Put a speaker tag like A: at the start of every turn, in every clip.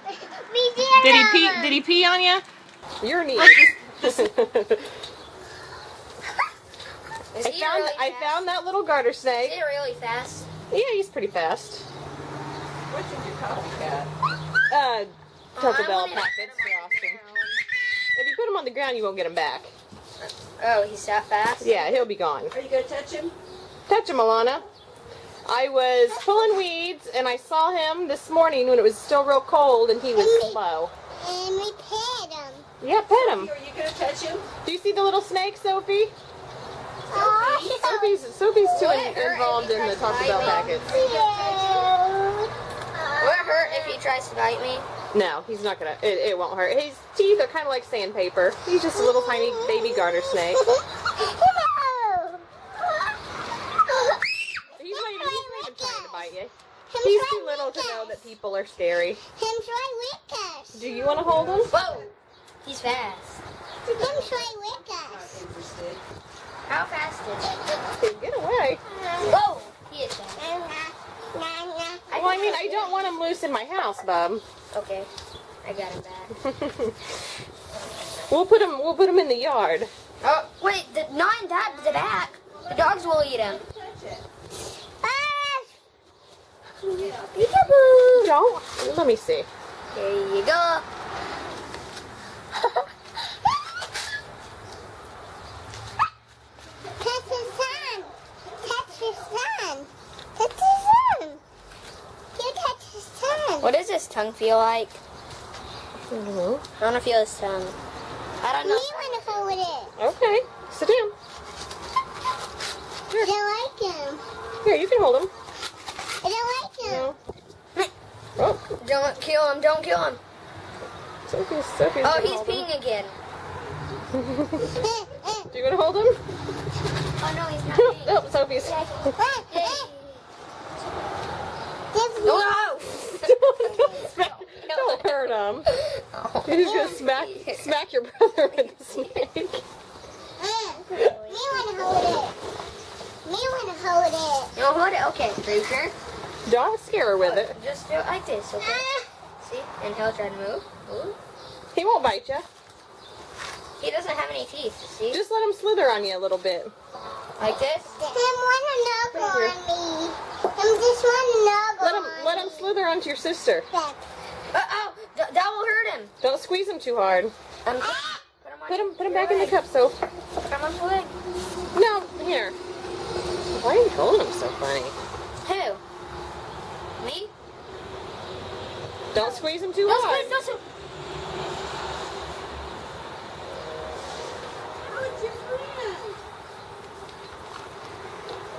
A: Did he pee? Did he pee on you?
B: You're neat. I found that little garter snake.
C: Is it really fast?
B: Yeah, he's pretty fast.
D: Which is your copycat?
B: Taco Bell packets for Austin. If you put him on the ground, you won't get him back.
C: Oh, he's that fast?
B: Yeah, he'll be gone.
D: Are you going to touch him?
B: Touch him, Alana. I was pulling weeds, and I saw him this morning when it was still real cold, and he was slow.
E: And we pet him.
B: Yeah, pet him.
D: Are you going to touch him?
B: Do you see the little snake, Sophie?
E: Oh,
B: Sophie's too
C: Will it hurt
B: involved
C: if he
B: in the
C: tries to
B: Taco Bell
C: bite me?
B: packets.
E: cute.
C: Will it hurt if he tries to bite me?
B: No, he's not gonna. It won't hurt. His teeth are kind of like sandpaper. He's just a little tiny baby garter snake.
E: No.
B: He's not even trying to bite you.
E: Him
B: He's
E: try
B: too little to
E: lick
B: know
E: us.
B: that people are scary.
E: Him try lick us.
B: Do you want to hold him?
C: Whoa! He's fast.
E: Him try lick us.
D: Not interested.
C: How fast is it?
B: Get away.
C: Whoa! He is fast.
B: Well, I mean, I don't want him loose in my house, bub.
C: Okay. I got him back.
B: We'll put him in the yard.
C: Oh, wait, not in the back. The dogs will eat him. Peekaboo!
B: Don't. Let me see.
C: There you go.
E: Touch his son. Touch his son. Touch his son. You touch his son.
C: What does his tongue feel like?
B: Mhm.
C: I want to feel his tongue. I don't
E: Me
C: know.
E: want to hold it.
B: Okay. Sit down.
E: I don't like him.
B: Here, you can hold him.
E: I don't like him.
B: No. Oh,
C: Don't kill him. Don't kill him.
B: Sophie's
C: Oh,
B: gonna
C: he's
B: hold him.
C: peeing again.
B: Do you want to hold him?
C: Oh, no, he's not
B: Oh,
C: peeing.
B: Sophie's.
C: No!
B: Don't hurt him. You're just gonna smack your brother with the snake.
E: Me want to hold it. Me want to hold it.
C: You want to hold it? Okay. Are you sure?
B: Don't scare her with it.
C: Just do it like this, okay? See? And he'll try to move. Ooh.
B: He won't bite you.
C: He doesn't have any teeth, see?
B: Just let him slither on you a little bit.
C: Like this?
E: Him want to nuggle on me. Him just want to nuggle
B: Let him slither onto your sister.
E: Back.
C: Oh, that will hurt him.
B: Don't squeeze him too hard.
C: Put
B: Put him back in the cup, so.
C: Put him on the leg.
B: No, here. Why are you holding him so funny?
C: Who? Me?
B: Don't squeeze him too
C: Don't
B: hard.
C: squeeze, don't squeeze.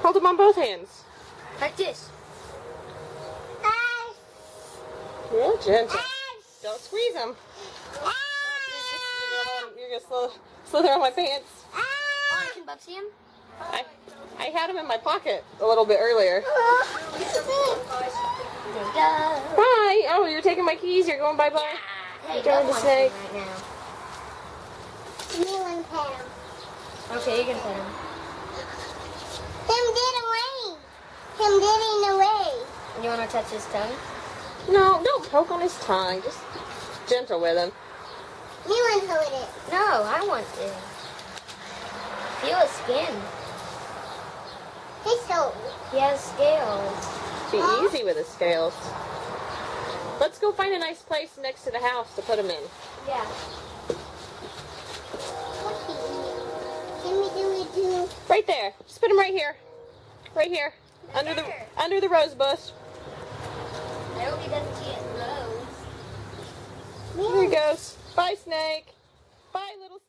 B: Hold him on both hands.
C: Like this.
B: Real gentle. Don't squeeze him. You're gonna slither on my pants.
C: Oh, you can Bubsy him?
B: I had him in my pocket a little bit earlier.
C: There you go.
B: Bye. Oh, you're taking my keys. You're going bye-bye.
C: Hey,
B: Join
C: Bub
B: the
C: wants
B: snake.
C: him right
E: Me want to pet him.
C: now. Okay, you can pet him.
E: Him did away. Him getting away.
C: You want to touch his tongue?
B: No, don't poke on his tongue. Just gentle with him.
E: Me want to hold it.
C: No, I want to. Feel his skin.
E: He's so.
C: He has scales.
B: Be easy with his scales. Let's go find a nice place next to the house to put him in.
C: Yeah.
E: Can we do it too?
B: Right there. Just put him right here. Right here. Under the rose bush.
C: I hope he doesn't see his nose.
B: There he goes. Bye, snake. Bye, little